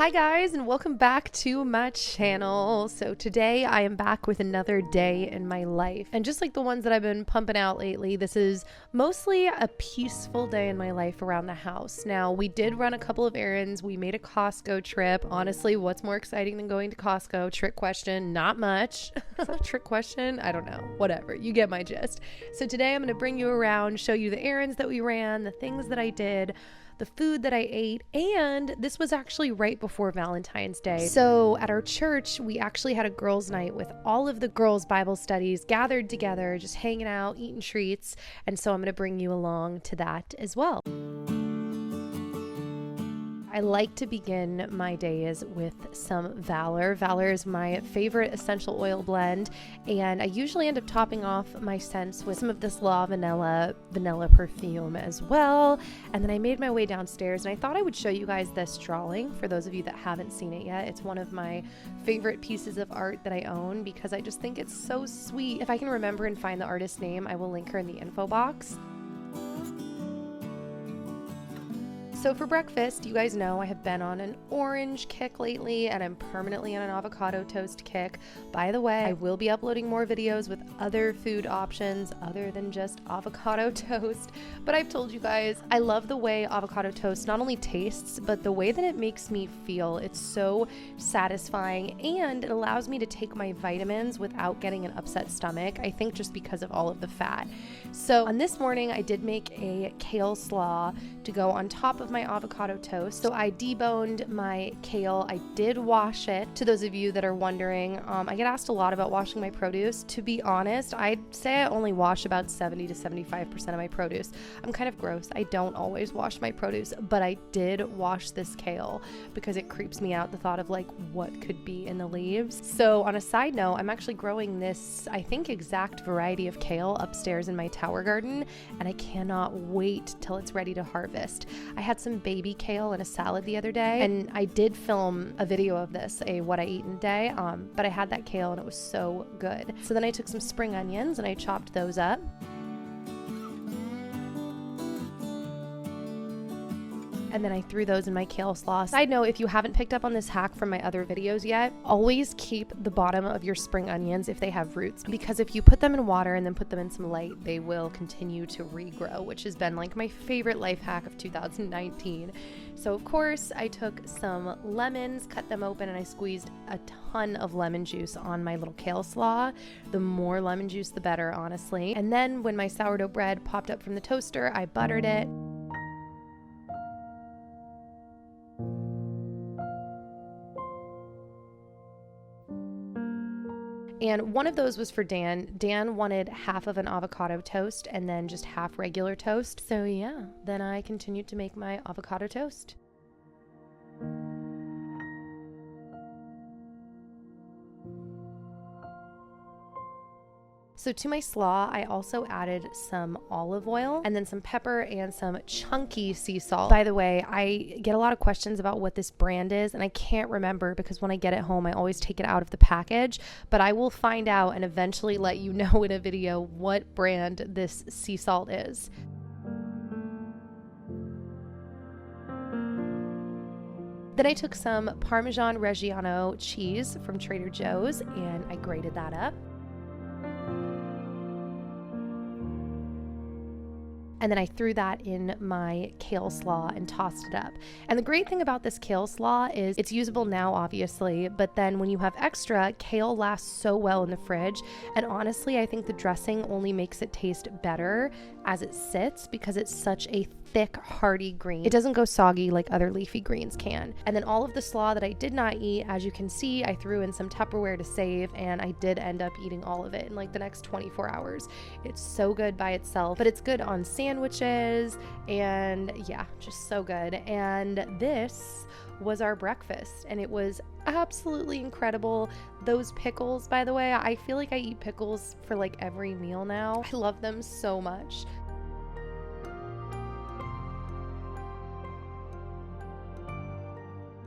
Hi guys, and welcome back to my channel. So today I am back with another day in my life, and just like the ones that I've been pumping out lately, this is mostly a peaceful day in my life around the house. Now, we did run a couple of errands. We made a Costco trip. Honestly, what's more exciting than going to Costco? Trick question. Not much. Is that a trick question? I don't know. Whatever, you get my gist. So today I'm going to bring you around, show you the errands that we ran, the things that I did, the food that I ate, and this was actually right before Valentine's Day. So at our church, we actually had a girls' night with all of the girls' Bible studies gathered together, just hanging out, eating treats, and so I'm going to bring you along to that as well. I like to begin my days with some Valor. Valor is my favorite essential oil blend, and I usually end up topping off my scents with some of this La vanilla perfume as well. And then I made my way downstairs, and I thought I would show you guys this drawing for those of you that haven't seen it yet. It's one of my favorite pieces of art that I own because I just think it's so sweet. If I can remember and find the artist's name, I will link her in the info box. So for breakfast, you guys know I have been on an orange kick lately, and I'm permanently on an avocado toast kick. By the way, I will be uploading more videos with other food options other than just avocado toast. But I've told you guys, I love the way avocado toast not only tastes, but the way that it makes me feel. It's so satisfying, and it allows me to take my vitamins without getting an upset stomach, I think just because of all of the fat. So on this morning, I did make a kale slaw to go on top of my avocado toast. So I deboned my kale. I did wash it. To those of you that are wondering, I get asked a lot about washing my produce. To be honest, I'd say I only wash about 70 to 75% of my produce. I'm kind of gross. I don't always wash my produce, but I did wash this kale because it creeps me out, the thought of like what could be in the leaves. So on a side note, I'm actually growing this, I think, exact variety of kale upstairs in my tower garden, and I cannot wait till it's ready to harvest. I had some baby kale in a salad the other day, and I did film a video of this, a what I eat in a day, but I had that kale and it was so good. So then I took some spring onions and I chopped those up. And then I threw those in my kale slaw. Side note, if you haven't picked up on this hack from my other videos yet, always keep the bottom of your spring onions if they have roots, because if you put them in water and then put them in some light, they will continue to regrow, which has been like my favorite life hack of 2019. So of course, I took some lemons, cut them open, and I squeezed a ton of lemon juice on my little kale slaw. The more lemon juice, the better, honestly. And then when my sourdough bread popped up from the toaster, I buttered it. And one of those was for Dan. Dan wanted half of an avocado toast and then just half regular toast. So yeah, then I continued to make my avocado toast. So to my slaw, I also added some olive oil and then some pepper and some chunky sea salt. By the way, I get a lot of questions about what this brand is, and I can't remember because when I get it home, I always take it out of the package, but I will find out and eventually let you know in a video what brand this sea salt is. Then I took some Parmesan Reggiano cheese from Trader Joe's and I grated that up. And then I threw that in my kale slaw and tossed it up. And the great thing about this kale slaw is it's usable now, obviously, but then when you have extra, kale lasts so well in the fridge. And honestly, I think the dressing only makes it taste better as it sits because it's such a thick, hearty green. It doesn't go soggy like other leafy greens can. And then all of the slaw that I did not eat, as you can see, I threw in some Tupperware to save, and I did end up eating all of it in like the next 24 hours. It's so good by itself, but it's good on sandwiches, and yeah, just so good. And this was our breakfast, and it was absolutely incredible. Those pickles, by the way, I feel like I eat pickles for like every meal now. I love them so much.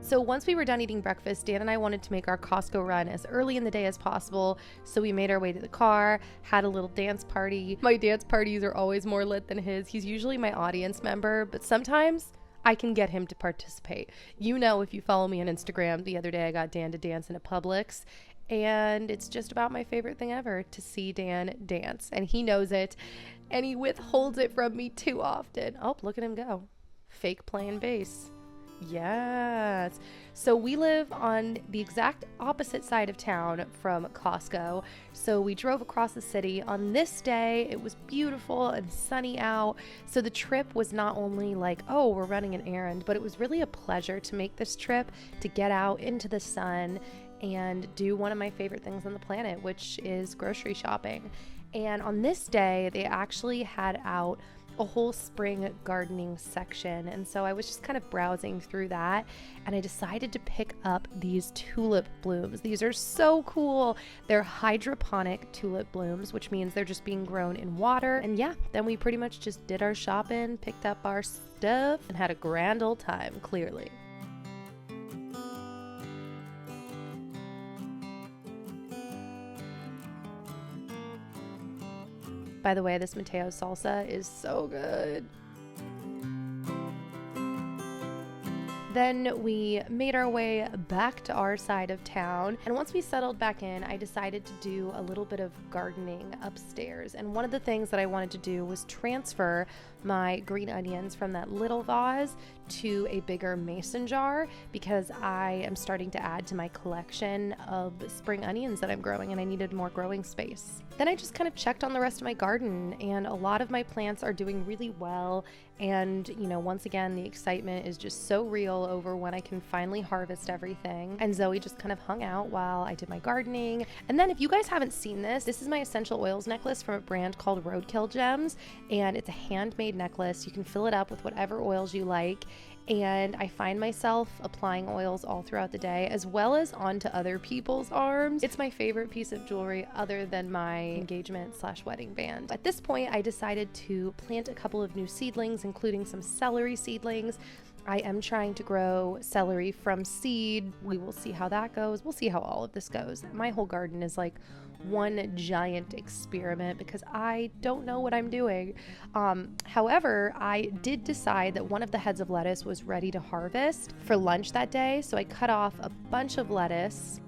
So once we were done eating breakfast, Dan and I wanted to make our Costco run as early in the day as possible. So we made our way to the car, had a little dance party. My dance parties are always more lit than his. He's usually my audience member, but sometimes I can get him to participate. You know, if you follow me on Instagram, the other day I got Dan to dance in a Publix, and it's just about my favorite thing ever to see Dan dance, and he knows it, and he withholds it from me too often. Oh, look at him go. Fake playing bass. Yes. So we live on the exact opposite side of town from Costco. So we drove across the city. On this day, it was beautiful and sunny out. So the trip was not only like, oh, we're running an errand, but it was really a pleasure to make this trip, to get out into the sun and do one of my favorite things on the planet, which is grocery shopping. And on this day, they actually had out a whole spring gardening section, and so I was just kind of browsing through that, and I decided to pick up these tulip blooms. These are so cool. They're hydroponic tulip blooms, which means they're just being grown in water. And yeah, then we pretty much just did our shopping, picked up our stuff, and had a grand old time, clearly. By the way, this Mateo salsa is so good. Then we made our way back to our side of town, and once we settled back in, I decided to do a little bit of gardening upstairs. And one of the things that I wanted to do was transfer my green onions from that little vase to a bigger mason jar, because I am starting to add to my collection of spring onions that I'm growing, and I needed more growing space. Then I just kind of checked on the rest of my garden, and a lot of my plants are doing really well. And, you know, once again, the excitement is just so real over when I can finally harvest everything. And Zoe just kind of hung out while I did my gardening. And then if you guys haven't seen this is my essential oils necklace from a brand called Roadkill Gems. And it's a handmade necklace. You can fill it up with whatever oils you like. And I find myself applying oils all throughout the day, as well as onto other people's arms. It's my favorite piece of jewelry other than my engagement/wedding band. At this point, I decided to plant a couple of new seedlings, including some celery seedlings. I am trying to grow celery from seed. We will see how that goes. We'll see how all of this goes. My whole garden is like one giant experiment because I don't know what I'm doing. However, I did decide that one of the heads of lettuce was ready to harvest for lunch that day, so I cut off a bunch of lettuce.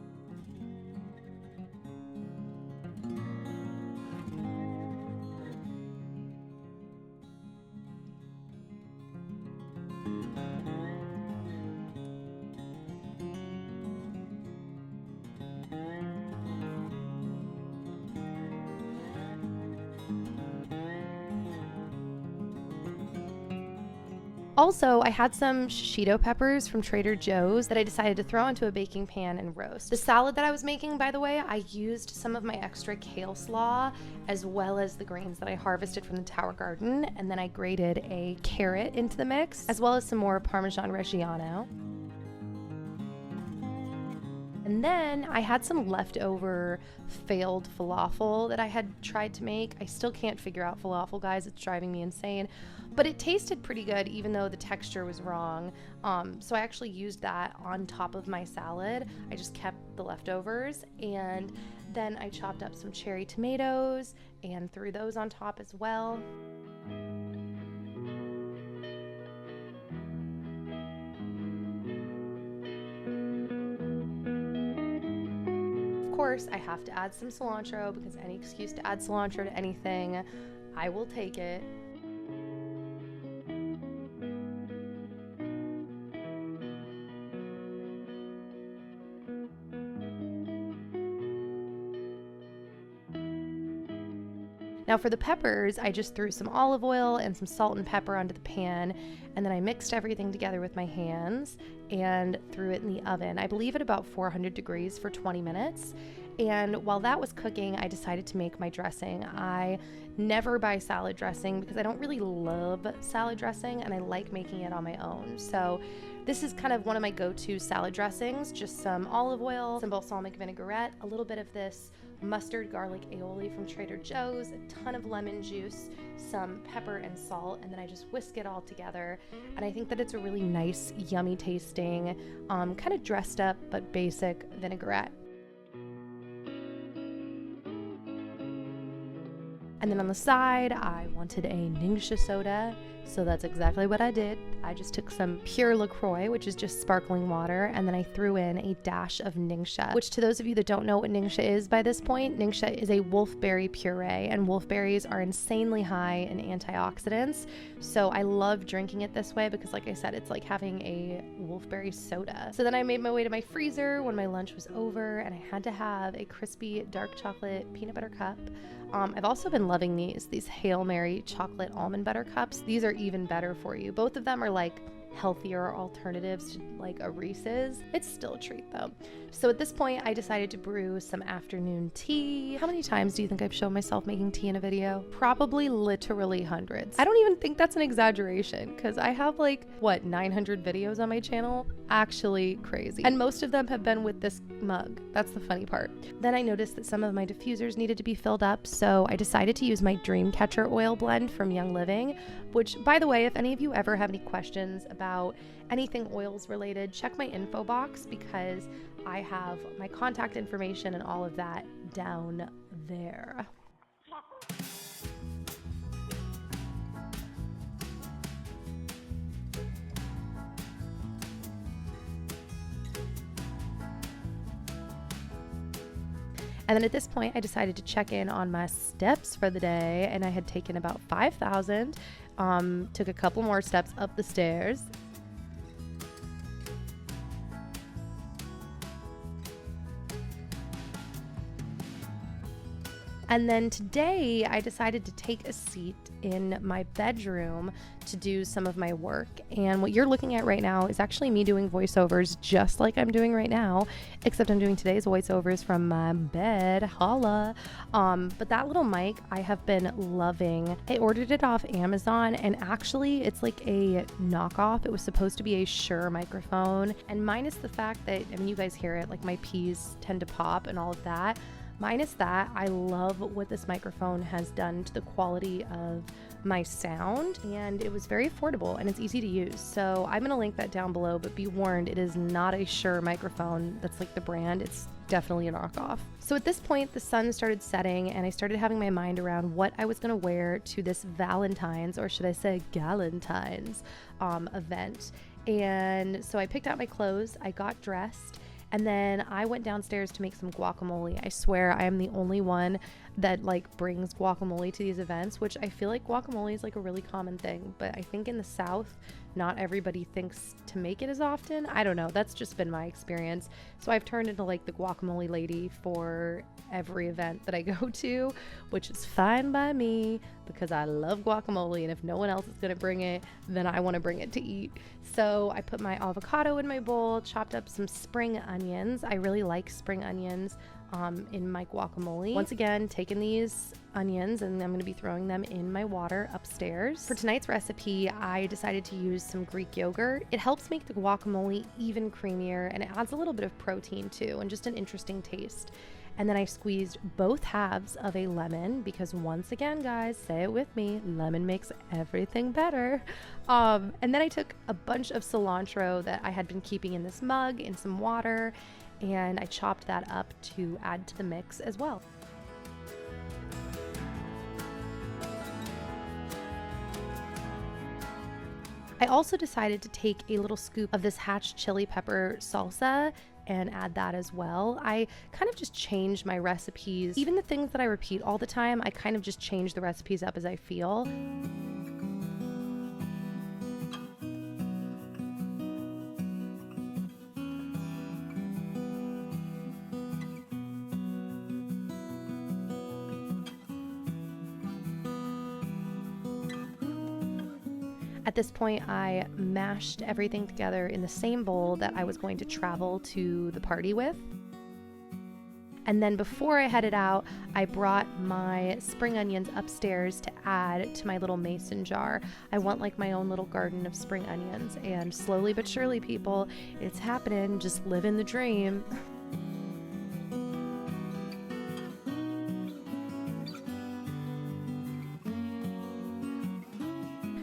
Also, I had some shishito peppers from Trader Joe's that I decided to throw into a baking pan and roast. The salad that I was making, by the way, I used some of my extra kale slaw as well as the greens that I harvested from the Tower Garden, and then I grated a carrot into the mix, as well as some more Parmesan Reggiano. And then I had some leftover failed falafel that I had tried to make. I still can't figure out falafel, guys. It's driving me insane. But it tasted pretty good, even though the texture was wrong. So I actually used that on top of my salad. I just kept the leftovers. And then I chopped up some cherry tomatoes and threw those on top as well. Of course, I have to add some cilantro because any excuse to add cilantro to anything, I will take it. Now for the peppers, I just threw some olive oil and some salt and pepper onto the pan, and then I mixed everything together with my hands and threw it in the oven. I believe at about 400 degrees for 20 minutes. And while that was cooking, I decided to make my dressing. I never buy salad dressing because I don't really love salad dressing and I like making it on my own. So this is kind of one of my go-to salad dressings, just some olive oil, some balsamic vinaigrette, a little bit of this mustard garlic aioli from Trader Joe's, a ton of lemon juice, some pepper and salt, and then I just whisk it all together. And I think that it's a really nice, yummy tasting, kind of dressed up but basic vinaigrette. And then on the side, I wanted a Ningxia soda. So that's exactly what I did. I just took some pure LaCroix, which is just sparkling water, and then I threw in a dash of Ningxia, which to those of you that don't know what Ningxia is by this point, Ningxia is a wolfberry puree, and wolfberries are insanely high in antioxidants. So I love drinking it this way because, like I said, it's like having a wolfberry soda. So then I made my way to my freezer when my lunch was over, and I had to have a crispy dark chocolate peanut butter cup. I've also been loving these Hail Mary chocolate almond butter cups. These are even better for you. Both of them are like healthier alternatives to like a Reese's. It's still a treat though. So at this point, I decided to brew some afternoon tea. How many times do you think I've shown myself making tea in a video? Probably literally hundreds. I don't even think that's an exaggeration because I have like, 900 videos on my channel? Actually crazy. And most of them have been with this mug. That's the funny part. Then I noticed that some of my diffusers needed to be filled up, so I decided to use my Dreamcatcher oil blend from Young Living, which, by the way, if any of you ever have any questions about anything oils related, check my info box because I have my contact information and all of that down there. And then at this point, I decided to check in on my steps for the day, and I had taken about 5,000, took a couple more steps up the stairs. And then today I decided to take a seat in my bedroom to do some of my work. And what you're looking at right now is actually me doing voiceovers just like I'm doing right now, except I'm doing today's voiceovers from my bed. Holla. But that little mic I have been loving. I ordered it off Amazon, and actually it's like a knockoff. It was supposed to be a Shure microphone, and minus the fact that, I mean, you guys hear it, like my P's tend to pop and all of that. Minus that, I love what this microphone has done to the quality of my sound, and it was very affordable and it's easy to use. So I'm gonna link that down below, but be warned, it is not a Shure microphone. That's like the brand. It's definitely a knockoff. So at this point, the sun started setting and I started having my mind around what I was gonna wear to this Valentine's, or should I say Galentine's, event. And so I picked out my clothes, I got dressed, and then I went downstairs to make some guacamole. I swear I am the only one that like brings guacamole to these events, which I feel like guacamole is like a really common thing, but I think in the South, not everybody thinks to make it as often. I don't know. That's just been my experience. So I've turned into like the guacamole lady for every event that I go to, which is fine by me because I love guacamole, and if no one else is going to bring it, then I want to bring it to eat. So I put my avocado in my bowl, chopped up some spring onions. I really like spring onions in my guacamole. Once again, taking these onions and I'm going to be throwing them in my water upstairs. For tonight's recipe, I decided to use some Greek yogurt. It helps make the guacamole even creamier, and it adds a little bit of protein too, and just an interesting taste. And then I squeezed both halves of a lemon because, once again, guys, say it with me, lemon makes everything better. And then I took a bunch of cilantro that I had been keeping in this mug in some water, and I chopped that up to add to the mix as well. I also decided to take a little scoop of this hatch chili pepper salsa and add that as well. I kind of just change my recipes. Even the things that I repeat all the time, I kind of just change the recipes up as I feel. At this point, I mashed everything together in the same bowl that I was going to travel to the party with. And then before I headed out, I brought my spring onions upstairs to add to my little mason jar. I want like my own little garden of spring onions, and slowly but surely, people, it's happening. Just living the dream.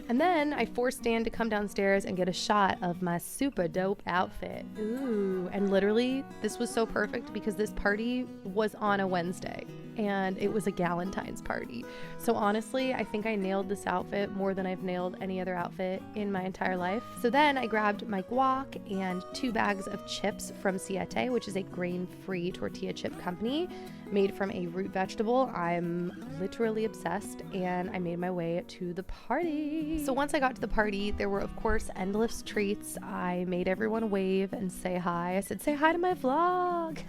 And then I forced Dan to come downstairs and get a shot of my super dope outfit. Ooh, and literally this was so perfect because this party was on a Wednesday. and it was a Galentine's party. So honestly, I think I nailed this outfit more than I've nailed any other outfit in my entire life. So then I grabbed my guac and 2 bags of chips from Siete, which is a grain-free tortilla chip company made from a root vegetable. I'm literally obsessed, and I made my way to the party. So once I got to the party, there were of course endless treats. I made everyone wave and say hi. I said, say hi to my vlog.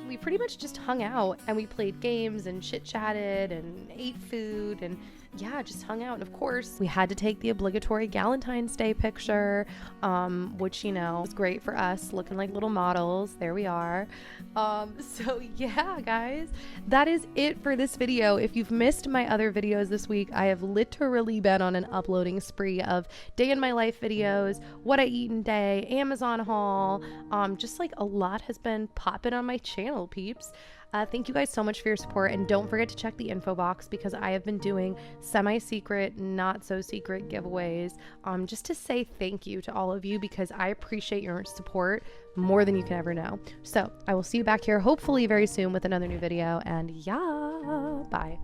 We pretty much just hung out and we played games and chit-chatted and ate food and yeah, just hung out. And of course, we had to take the obligatory Galentine's Day picture, which, you know, was great for us looking like little models. There we are. So yeah, guys, that is it for this video. If you've missed my other videos this week, I have literally been on an uploading spree of day in my life videos, what I eat in day, Amazon haul, just like a lot has been popping on my channel, peeps. Thank you guys so much for your support, and don't forget to check the info box because I have been doing semi-secret, not so secret giveaways, just to say thank you to all of you because I appreciate your support more than you can ever know. So I will see you back here hopefully very soon with another new video, and yeah, bye.